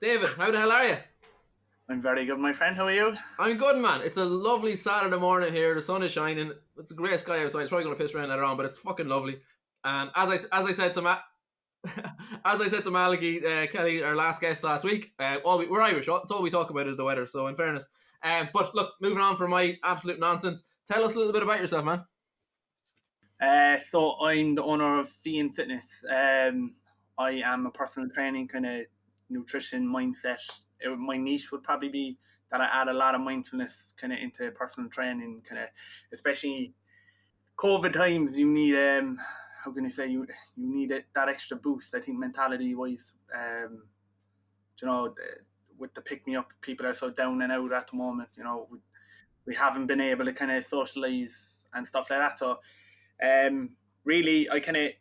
David, how the hell are you? I'm very good, my friend. How are you? I'm good, man. It's a lovely Saturday morning here. The sun is shining. It's a grey sky outside. It's probably going to piss rain later on, but it's fucking lovely. And as I said to as I said to Malachy Kelly, our last guest last week, we're Irish. It's all we talk about is the weather. So, in fairness, but look, moving on from my absolute nonsense. Tell us a little bit about yourself, man. So I'm the owner of Feehan Fitness. I am a personal training kind of nutrition mindset. My niche would probably be that I add a lot of mindfulness kind of into personal training, kind of especially COVID times. You need how can I say you need that extra boost. I think mentality wise, with the pick me up, people are so down and out at the moment. We haven't been able to kind of socialize and stuff like that. So really, I kind of,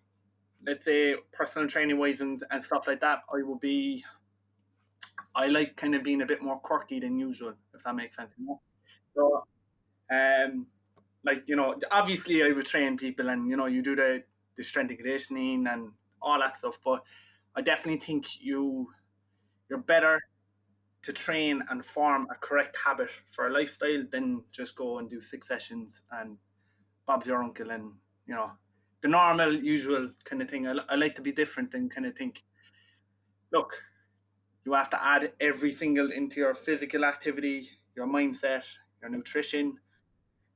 let's say, personal training wise and stuff like that, I like kind of being a bit more quirky than usual, if that makes sense. So, obviously I would train people and, you do the strength and conditioning and all that stuff, but I definitely think you're better to train and form a correct habit for a lifestyle than just go and do 6 sessions and Bob's your uncle and, the normal, usual kind of thing. I like to be different and kind of think, look, you have to add every single into your physical activity, your mindset, your nutrition.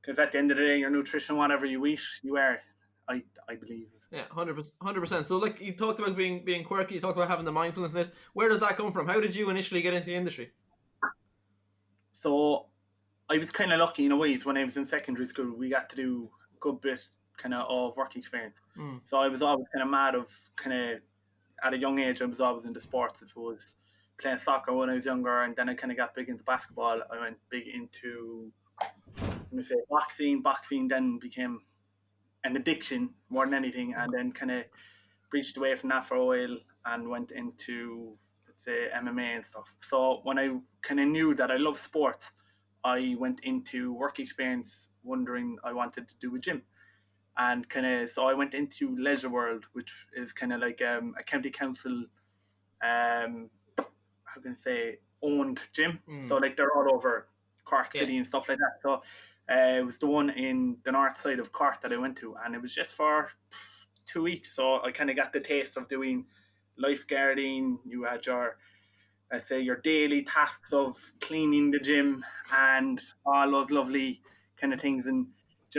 Because at the end of the day, your nutrition, whatever you eat, you are, I believe. Yeah, 100%. So, like you talked about being quirky, you talked about having the mindfulness in it. Where does that come from? How did you initially get into the industry? So, I was kind of lucky in a ways. When I was in secondary school, we got to do a good bit kind of work experience. So I was always kind of mad of kind of at a young age. I was always into sports. If it was playing soccer when I was younger, and then I kind of got big into basketball. I went big into boxing. Boxing then became an addiction more than anything, and then kind of breached away from that for a while and went into, let's say, MMA and stuff. So when I kind of knew that I love sports, I went into work experience wondering I wanted to do a gym. And so I went into Leisure World, which is kind of like a county council, how can I say, owned gym. So like they're all over Cork City and stuff like that. So it was the one in the north side of Cork that I went to, and it was just for 2 weeks. So I kind of got the taste of doing lifeguarding. You had your daily tasks of cleaning the gym and all those lovely kind of things. And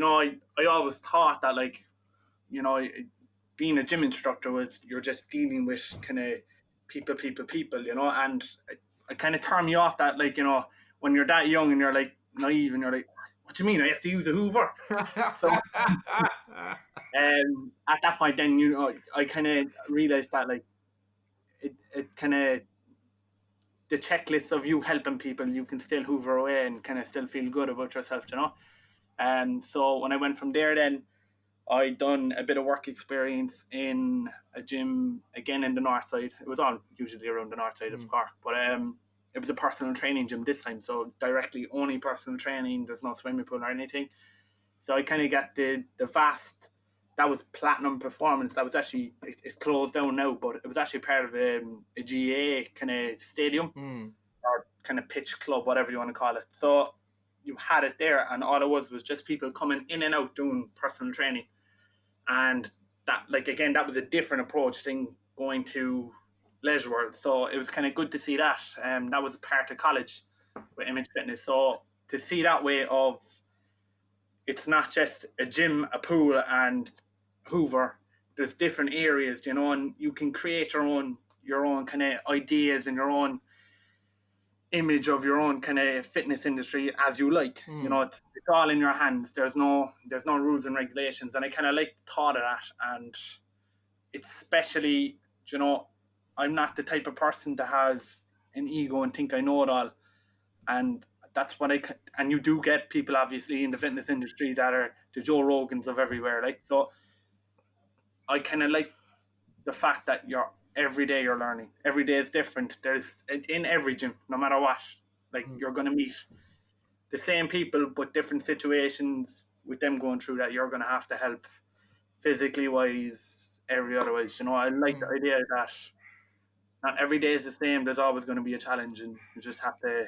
I always thought that, like, being a gym instructor was you're just dealing with kind of people, and I kind of turned me off that, like, when you're that young and you're like naive and you're like, what do you mean I have to use a Hoover? So at that point then, I kind of realized that, like, it kind of, the checklist of you helping people, you can still hoover away and kind of still feel good about yourself, So when I went from there, then I done a bit of work experience in a gym again in the north side. It was all usually around the north side of Cork, but it was a personal training gym this time, so directly only personal training. There's no swimming pool or anything. So I kind of got the vast. That was Platinum Performance. That was actually, it's closed down now, but it was actually part of a GA kind of stadium or kind of pitch club, whatever you want to call it. So you had it there, and all it was just people coming in and out doing personal training. And that, like, again, that was a different approach than going to Leisure World. So it was kind of good to see that. That was part of college with Image Fitness. So to see that way of, it's not just a gym, a pool, and Hoover. There's different areas, and you can create your own kind of ideas and your own image of your own kind of fitness industry as you like. It's all in your hands. There's no rules and regulations, and I kind of like the thought of that. And it's especially, I'm not the type of person to have an ego and think I know it all, and that's what and you do get people obviously in the fitness industry that are the Joe Rogans of everywhere, like, so I kind of like the fact that every day you're learning. Every day is different. There's, in every gym, no matter what, like, you're going to meet the same people, but different situations with them going through that you're going to have to help physically wise, every other wise. I like the idea that not every day is the same. There's always going to be a challenge, and you just have to.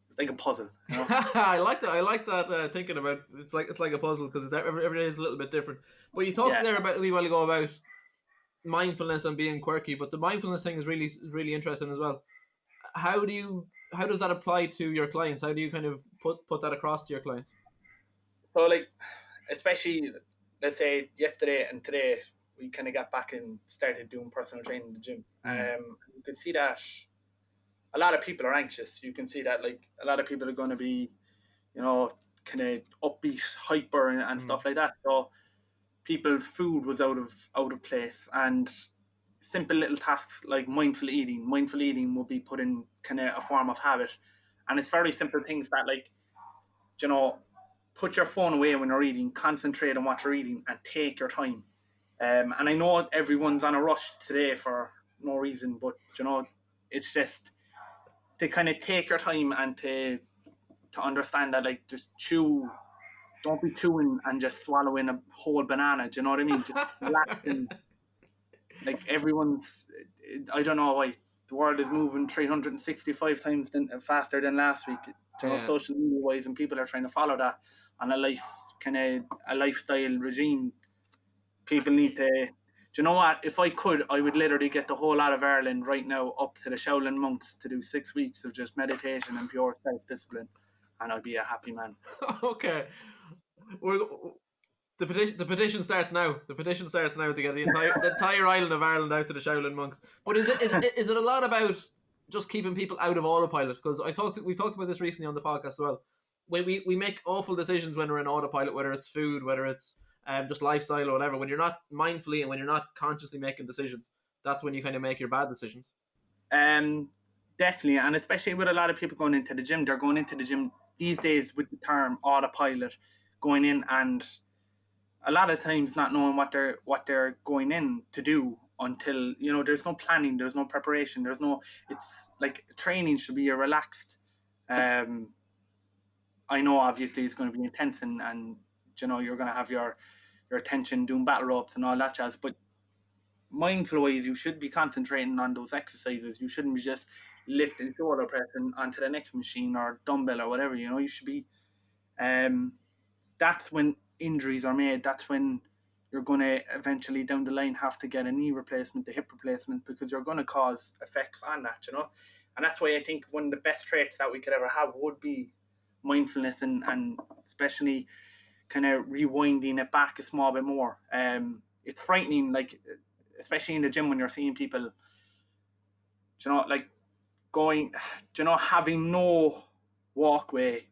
It's like a puzzle, you know. I like that. I like that thinking about it's like a puzzle because every day is a little bit different. But you talked Yeah. there about a wee while ago about mindfulness and being quirky, but the mindfulness thing is really interesting as well. How does that apply to your clients? How do you kind of put that across to your clients? So like, especially let's say yesterday and today, we kind of got back and started doing personal training in the gym. You can see that a lot of people are anxious. You can see that like a lot of people are going to be, you know, kind of upbeat, hyper, and stuff like that. So people's food was out of place, and simple little tasks like mindful eating. Mindful eating will be put in kind of a form of habit, and it's very simple things that like, you know, put your phone away when you're eating, concentrate on what you're eating, and take your time. And I know everyone's on a rush today for no reason, but you know, it's just to kind of take your time and to understand that like just chew. Don't be chewing and just swallowing a whole banana. Do you know what I mean? Just relax and like everyone's. I don't know why the world is moving 365 times faster than last week. You know, Yeah. social media wise, and people are trying to follow that on a lifestyle regime. People need to. Do you know what? If I could, I would literally get the whole lot of Ireland right now up to the Shaolin monks to do 6 weeks of just meditation and pure self discipline, and I'd be a happy man. Okay. We're, the petition starts now. The petition starts now to get the entire island of Ireland out to the Shaolin monks. But is it a lot about just keeping people out of autopilot? Because we've talked about this recently on the podcast as well. When we make awful decisions when we're in autopilot, whether it's food, whether it's just lifestyle or whatever. When you're not mindfully and when you're not consciously making decisions, that's when you kind of make your bad decisions. Um, Definitely, and especially with a lot of people going into the gym, they're going into the gym these days with the term autopilot, going in and a lot of times not knowing what they're going in to do until you know there's no planning, there's no preparation, there's no. It's like training should be a relaxed. Um, I know obviously it's going to be intense and you know you're going to have your attention doing battle ropes and all that jazz, but mindful ways you should be concentrating on those exercises. You shouldn't be just lifting shoulder pressing onto the next machine or dumbbell or whatever. You know, you should be. Um, that's when injuries are made. That's when you're going to eventually down the line have to get a knee replacement, a hip replacement, because you're going to cause effects on that. You know, and that's why I think one of the best traits that we could ever have would be mindfulness and especially kind of rewinding it back a small bit more. It's frightening, like especially in the gym when you're seeing people, you know, like going, you know, having no walkway,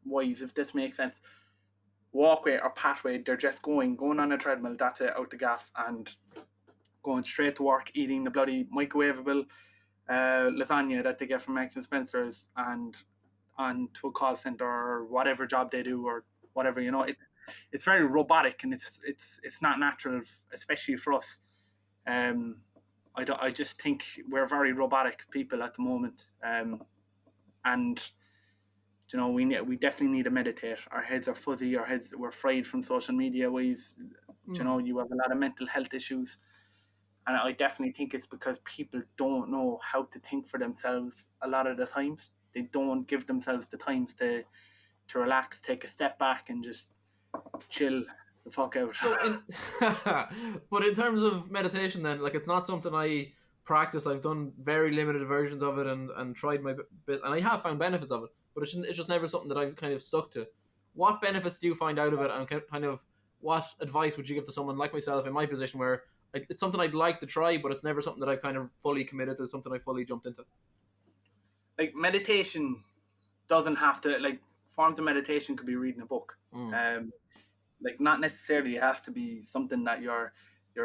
wise, if this makes sense, walkway or pathway. They're just going on a treadmill. That's it, out the gaff, and going straight to work, eating the bloody microwavable lasagna that they get from Marks and Spencer's, and on to a call center or whatever job they do or whatever. You know, it's very robotic and it's not natural, especially for us. Um, I just think we're very robotic people at the moment, and you know we definitely need to meditate. Our heads are fuzzy. We're fried from social media ways. You know, you have a lot of mental health issues, and I definitely think it's because people don't know how to think for themselves. A lot of the times, they don't give themselves the times to relax, take a step back, and just chill the fuck out. But in terms of meditation, then, like, it's not something I practice. I've done very limited versions of it and tried my bit, and I have found benefits of it. But it's just never something that I've kind of stuck to. What benefits do you find out of it, and kind of what advice would you give to someone like myself in my position where it's something I'd like to try, but it's never something that I've kind of fully committed to, something I fully jumped into? Like meditation doesn't have to like forms of meditation could be reading a book. Like not necessarily has to be something that you're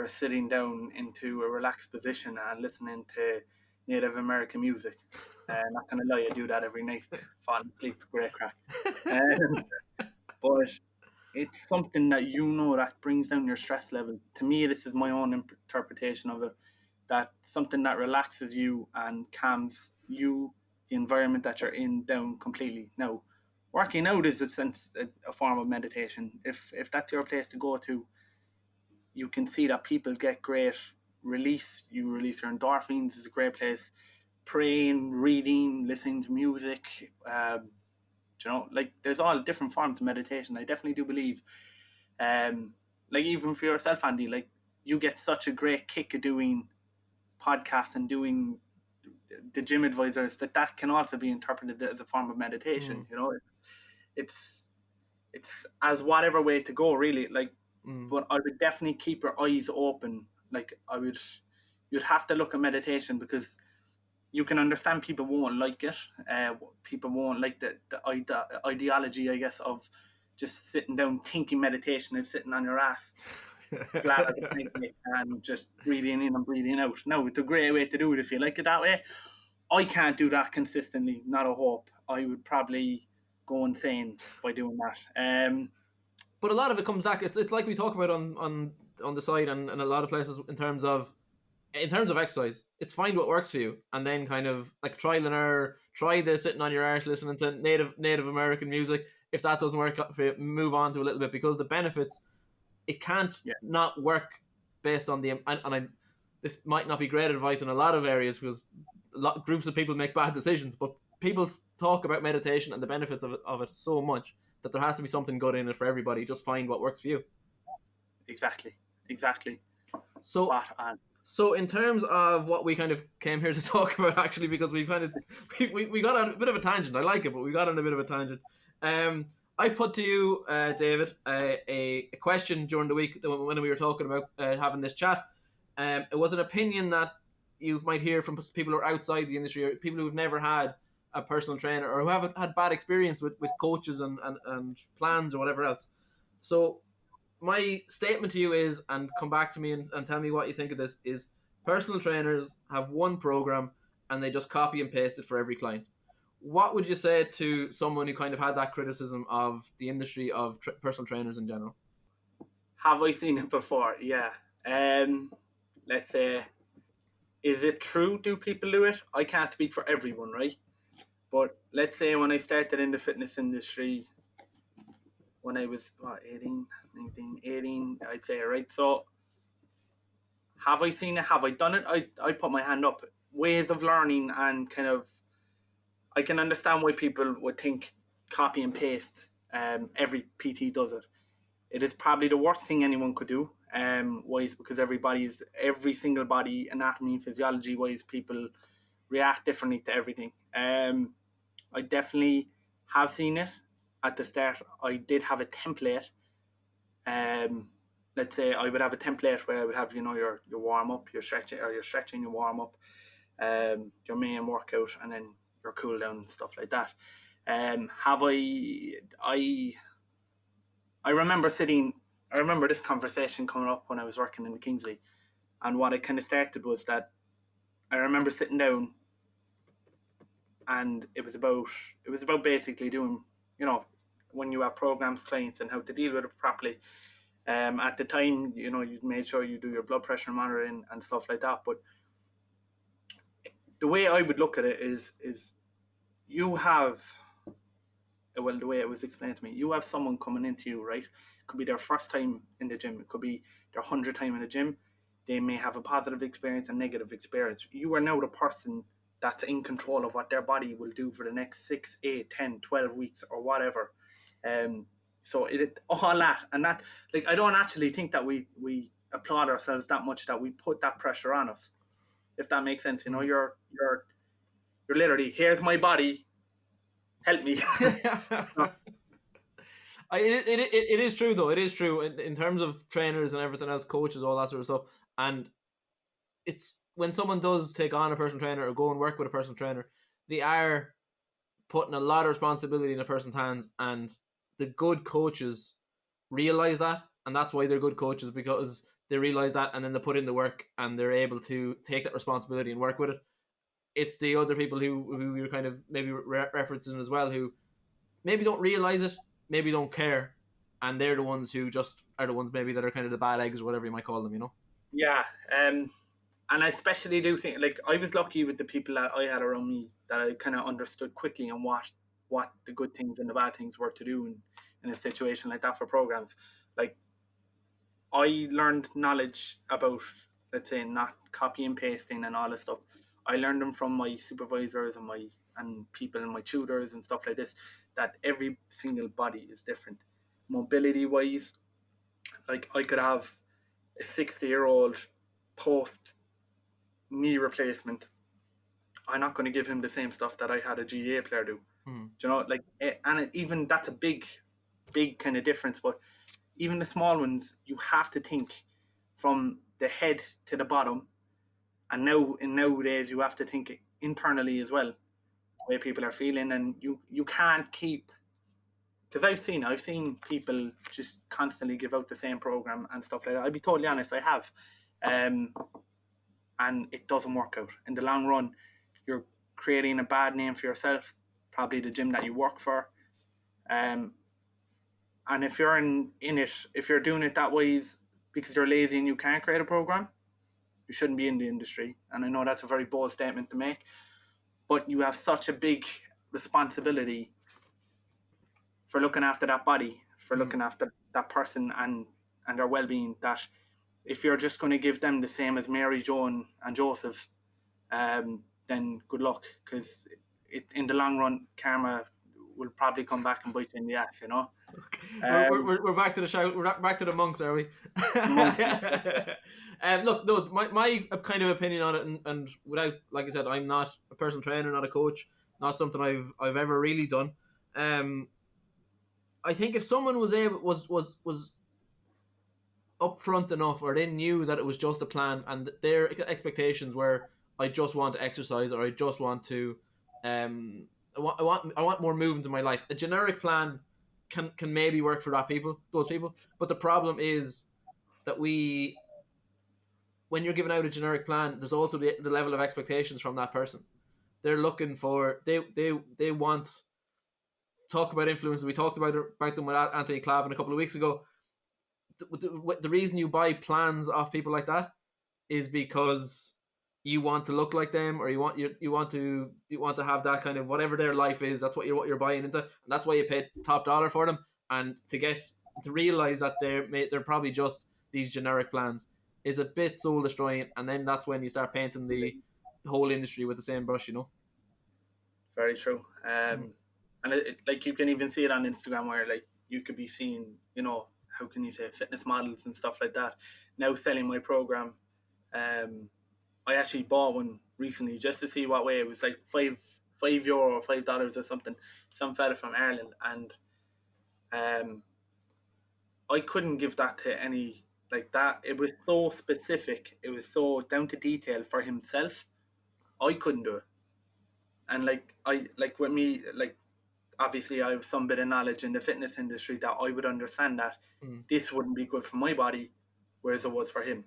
sitting down into a relaxed position and listening to Native American music. Not gonna lie, I do that every night, falling asleep, great crack. Um, but it's something that you know that brings down your stress level. To me, this is my own interpretation of it. That something that relaxes you and calms you, the environment that you're in, down completely. Now, working out is a form of meditation. If that's your place to go to, you can see that people get great release your endorphins. Is a great place. Praying, reading, listening to music. Like there's all different forms of meditation. I definitely do believe, like even for yourself, Andy, like you get such a great kick of doing podcasts and doing the gym advisors that can also be interpreted as a form of meditation. It's as whatever way to go, really. Like, but I would definitely keep your eyes open. Like you'd have to look at meditation because you can understand people won't like it. People won't like the ideology, I guess, of just sitting down thinking meditation is sitting on your ass, flat at the pancake and just breathing in and breathing out. No, it's a great way to do it if you like it that way. I can't do that consistently, not a hope. I would probably go insane by doing that. But a lot of it comes back. It's like we talk about on the side and a lot of places in terms of exercise. It's find what works for you, and then kind of like trial and error. Try the sitting on your arse listening to Native American music. If that doesn't work for you, move on to a little bit, because the benefits, it can't not work based on the this might not be great advice in a lot of areas because groups of people make bad decisions, but people talk about meditation and the benefits of it so much that there has to be something good in it for everybody. Just find what works for you. Exactly. So spot on. So in terms of what we kind of came here to talk about, actually, because we got on a bit of a tangent. I like it, but we got on a bit of a tangent. I put to you, David, a question during the week when we were talking about having this chat. It was an opinion that you might hear from people who are outside the industry, or people who've never had a personal trainer, or who haven't had bad experience with coaches and plans or whatever else. So my statement to you is, and come back to me and tell me what you think of this, is personal trainers have one program and they just copy and paste it for every client. What would you say to someone who kind of had that criticism of the industry of personal trainers in general? Have I seen it before? Yeah. Let's say, is it true? Do people do it? I can't speak for everyone, right? But let's say when I started in the fitness industry, when I was 18, 19, 18, I'd say, right? So have I seen it? Have I done it? I put my hand up. Ways of learning, and kind of, I can understand why people would think copy and paste. Every PT does it. It is probably the worst thing anyone could do. Wise, because every single body, anatomy and physiology wise, people react differently to everything. I definitely have seen it at the start. I did have a template. Let's say I would have a template where I would have, your warm up, your stretching, your warm up, your main workout, and then your cool down and stuff like that. I remember this conversation coming up when I was working in the Kingsley, and what I kind of started was that I remember sitting down, and it was about basically doing, when you have programs, clients, and how to deal with it properly. At the time, you made sure you do your blood pressure monitoring and stuff like that. But the way I would look at it is you have, well, the way it was explained to me, you have someone coming into you, right? It could be their first time in the gym. It could be their 100th time in the gym. They may have a positive experience and negative experience. You are now the person that's in control of what their body will do for the next 6, 8, 10, 12 weeks or whatever. So all that, and that, like, I don't actually think that we applaud ourselves that much, that we put that pressure on us, if that makes sense. You're literally, here's my body, help me. It is true, though. It is true in terms of trainers and everything else, coaches, all that sort of stuff. And it's when someone does take on a personal trainer or go and work with a personal trainer, they are putting a lot of responsibility in a person's hands, and the good coaches realize that, and that's why they're good coaches, because they realize that, and then they put in the work and they're able to take that responsibility and work with it. It's the other people who you're kind of maybe referencing as well, who maybe don't realize it, maybe don't care, and they're the ones who just are the ones maybe that are kind of the bad eggs or whatever you might call them. Yeah. And I especially do think, like, I was lucky with the people that I had around me, that I kind of understood quickly and what the good things and the bad things were to do in a situation like that for programs. Like, I learned knowledge about let's say not copy and pasting and all this stuff. I learned them from my supervisors and people and my tutors and stuff like this, that every single body is different. Mobility wise, like I could have a 60-year-old post knee replacement. I'm not going to give him the same stuff that I had a GA player do. Mm. Do you know, like, and even that's a big kind of difference. But even the small ones, you have to think from the head to the bottom. And nowadays, you have to think internally as well, the way people are feeling, and you can't keep. Because I've seen people just constantly give out the same program and stuff like that. I'll be totally honest, I have, and it doesn't work out in the long run. You're creating a bad name for yourself, probably the gym that you work for, and if you're in it, if you're doing it that way because you're lazy and you can't create a program, you shouldn't be in the industry. And I know that's a very bold statement to make, but you have such a big responsibility for looking after that body, for looking after that person and their well-being, that if you're just going to give them the same as Mary, Joan and Joseph, then good luck, because in the long run, karma will probably come back and bite you in the ass, you know. We're back to the shout. We're back to the monks, are we? Look, no, my kind of opinion on it, and without, like I said, I'm not a personal trainer, not a coach, not something I've ever really done. I think if someone was upfront enough, or they knew that it was just a plan, and their expectations were, I just want to exercise, or I just want to, I want more movement in my life. A generic plan can maybe work for those people. But the problem is that when you're giving out a generic plan, there's also the level of expectations from that person. They're looking for, they want, talk about influences. We talked about them with Anthony Clavin a couple of weeks ago. The reason you buy plans off people like that is because you want to look like them, or you want to have that kind of whatever their life is. That's what you're buying into, and that's why you pay top dollar for them. And to realize that they're probably just these generic plans is a bit soul destroying. And then that's when you start painting the whole industry with the same brush, you know. Very true. And like you can even see it on Instagram, where like you could be seeing, you know, how can you say, fitness models and stuff like that now selling my program. I actually bought one recently just to see what way. It was like €5, $5 or something. Some fella from Ireland, and I couldn't give that to any like that. It was so specific. It was so down to detail for himself. I couldn't do it. And like with me, like obviously I have some bit of knowledge in the fitness industry that I would understand that this wouldn't be good for my body, whereas it was for him.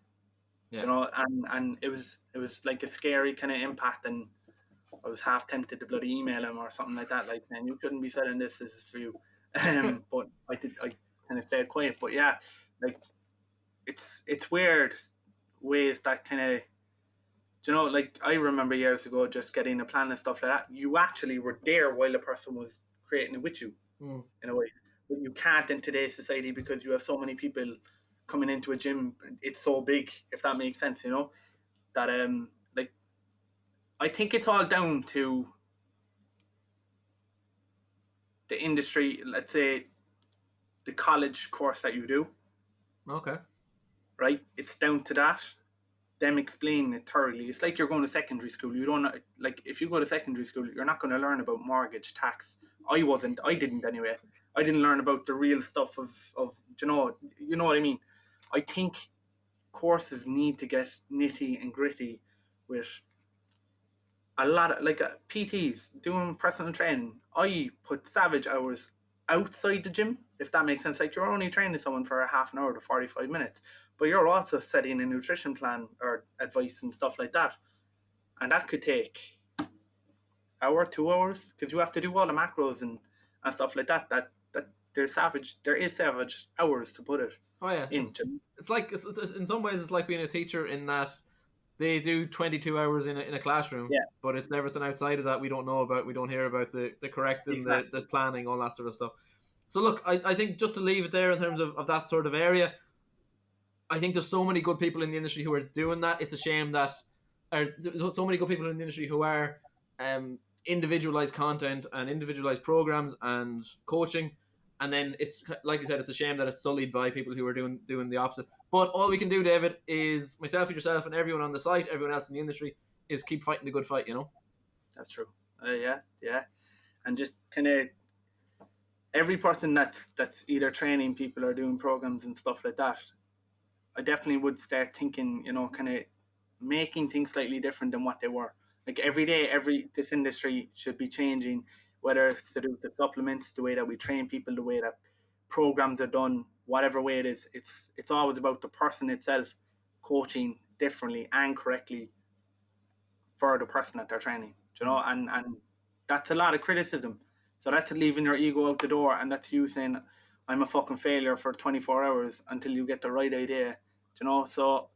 Yeah. You know, and it was like a scary kind of impact, and I was half tempted to bloody email him or something like that. Like, man, you shouldn't be selling this. This is for you. But I kind of stayed quiet. But yeah, like it's weird ways that kind of, you know, like I remember years ago just getting a plan and stuff like that. You actually were there while the person was creating it with you in a way. But you can't in today's society because you have so many people coming into a gym. It's so big, if that makes sense, you know, that like I think it's all down to the industry, let's say the college course that you do. Okay. Right? It's down to that. Them explaining it thoroughly. It's like you're going to secondary school. You don't, like, if you go to secondary school, you're not going to learn about mortgage, tax. I didn't anyway. I didn't learn about the real stuff of you know what I mean. I think courses need to get nitty and gritty with a lot of, like, PTs doing personal training. I put savage hours outside the gym, if that makes sense. Like, you're only training someone for a half an hour to 45 minutes, but you're also setting a nutrition plan or advice and stuff like that, and that could take hour, 2 hours, because you have to do all the macros and stuff like that there is savage hours to put it. Oh yeah, it's like in some ways it's like being a teacher, in that they do 22 hours in a classroom, but it's everything outside of that we don't know about. We don't hear about the correcting, exactly. the planning, all that sort of stuff. So look, I think just to leave it there in terms of that sort of area, I think there's so many good people in the industry who are doing that. It's a shame that so many good people in the industry who are individualized content and individualized programs and coaching, and then it's like you said, it's a shame that it's sullied by people who are doing the opposite. But all we can do, David, is myself and yourself and everyone on the site, everyone else in the industry, is keep fighting the good fight. That's true. Yeah, and just kind of every person that's either training people or doing programs and stuff like that, I definitely would start thinking, kind of making things slightly different than what they were. Like every day, this industry should be changing, whether it's to do with the supplements, the way that we train people, the way that programs are done, whatever way it is. It's always about the person itself coaching differently and correctly for the person that they're training. And that's a lot of criticism. So that's leaving your ego out the door, and that's you saying, I'm a fucking failure for 24 hours until you get the right idea, so,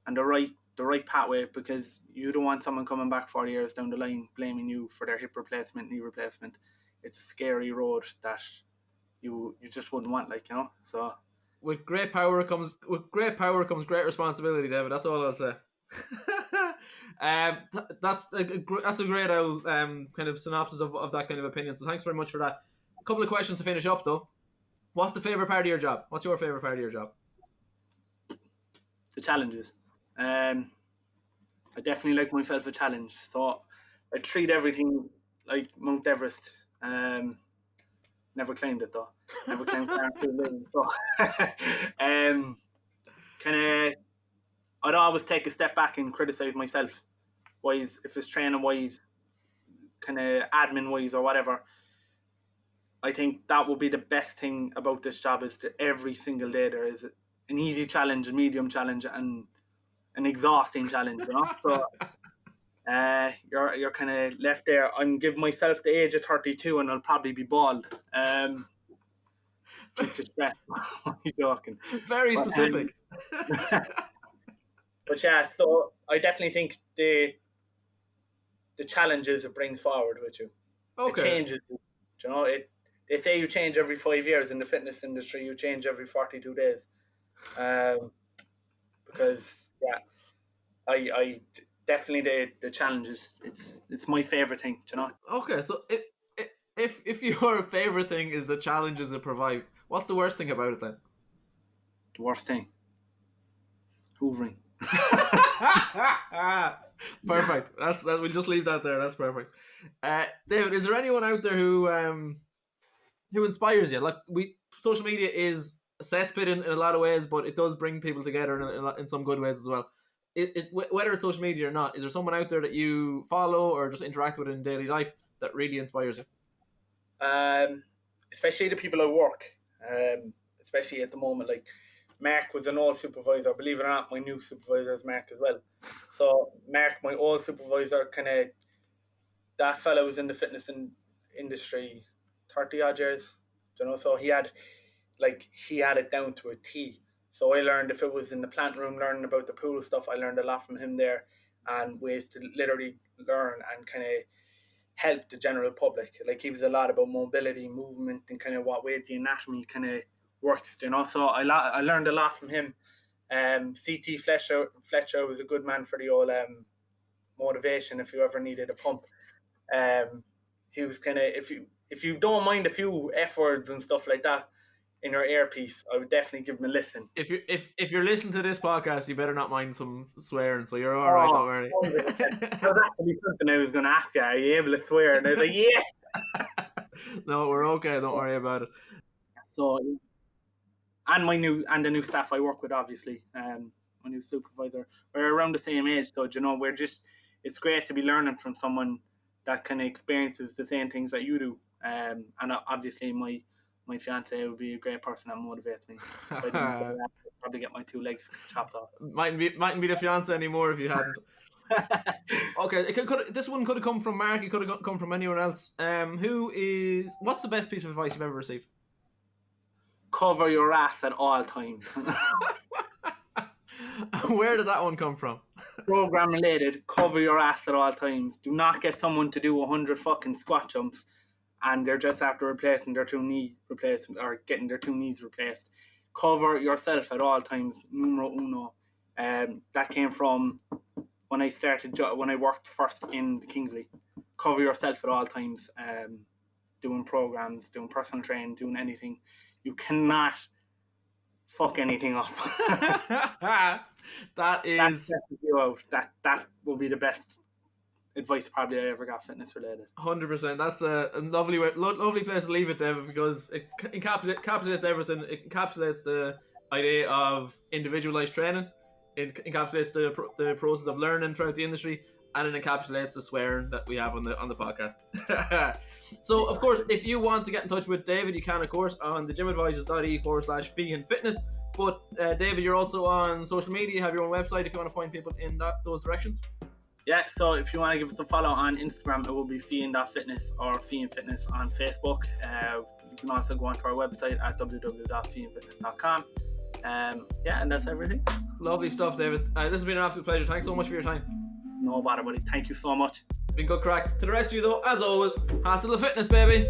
and the right pathway, because you don't want someone coming back 40 years down the line blaming you for their hip replacement, knee replacement. It's a scary road that you just wouldn't want, so. With great power comes great responsibility, David. That's all I'll say. That's a great kind of synopsis of that kind of opinion. So thanks very much for that. A couple of questions to finish up, though. What's the favorite part of your job? What's your favorite part of your job? The challenges. I definitely like myself a challenge, so I treat everything like Mount Everest. Never climbed it though. Never climbed it. So, kind of, I'd always take a step back and criticize myself. Wise, if it's training wise, kind of admin wise or whatever. I think that would be the best thing about this job, is that every single day there is an easy challenge, a medium challenge, and an exhausting challenge. So you're kind of left there. I'm giving myself the age of 32, and I'll probably be bald. Due to stress. What are you talking? Very specific. But yeah, so I definitely think the challenges it brings forward with you. Okay. It changes. They say you change every 5 years in the fitness industry. You change every 42 days. Because I definitely the challenges. It's my favorite thing. Okay, so if your favorite thing is the challenges it provides, what's the worst thing about it then? The worst thing? Hoovering. Perfect. That's we'll just leave that there. That's perfect. David, is there anyone out there who inspires you? Like, social media is a cesspit in a lot of ways, but it does bring people together in some good ways as well. Whether it's social media or not, is there someone out there that you follow or just interact with in daily life that really inspires you? Especially the people I work. Especially at the moment, like Mark was an old supervisor. Believe it or not, my new supervisor is Mark as well. So Mark, my old supervisor, that fella was in the fitness industry 30 odd years. So he had it down to a T. So I learned, if it was in the plant room learning about the pool stuff, I learned a lot from him there, and ways to literally learn and kind of help the general public. Like, he was a lot about mobility, movement, and kind of what way the anatomy kind of works, So I learned a lot from him. CT Fletcher was a good man for the old motivation if you ever needed a pump. He was kind of, if you don't mind a few F words and stuff like that in your earpiece, I would definitely give him a listen. If you're listening to this podcast, you better not mind some swearing, so you're all right, don't worry. That was actually something I was going to ask you. Are you able to swear? And I was like, yeah. No, we're okay. Don't worry about it. So, and the new staff I work with, obviously, my new supervisor, we're around the same age, so it's great to be learning from someone that kind of experiences the same things that you do. And obviously, my fiance would be a great person that motivates me. If I didn't do that, I'd probably get my 2 legs chopped off. Mightn't be the fiance anymore if you hadn't. Okay, this one could have come from Mark. It could have come from anyone else. What's the best piece of advice you've ever received? Cover your ass at all times. Where did that one come from? Program related. Cover your ass at all times. Do not get someone to do 100 fucking squat jumps and they're just after replacing their 2 knee replacement or getting their 2 knees replaced. cover yourself at all times, numero uno. That came from when I when I worked first in the Kingsley. Cover yourself at all times. Doing programs, doing personal training, doing anything. You cannot fuck anything up. That is you out. That will be the best advice probably I ever got fitness related. 100%. That's a lovely way, lovely place to leave it, David, because it encapsulates everything. It encapsulates the idea of individualized training. It encapsulates the process of learning throughout the industry, and it encapsulates the swearing that we have on the podcast. So, of course, if you want to get in touch with David, you can, of course, on thegymadvisors.ie/Feehan Fitness. But David, you're also on social media. You have your own website if you want to point people in those directions. Yeah, so if you want to give us a follow on Instagram, it will be Feehan.fitness or Feehan Fitness on Facebook. You can also go onto our website at www.feehanfitness.com. Yeah, and that's everything. Lovely stuff, David. This has been an absolute pleasure. Thanks so much for your time. No bother, buddy. Thank you so much. Been good crack. To the rest of you, though, as always, hustle the fitness, baby.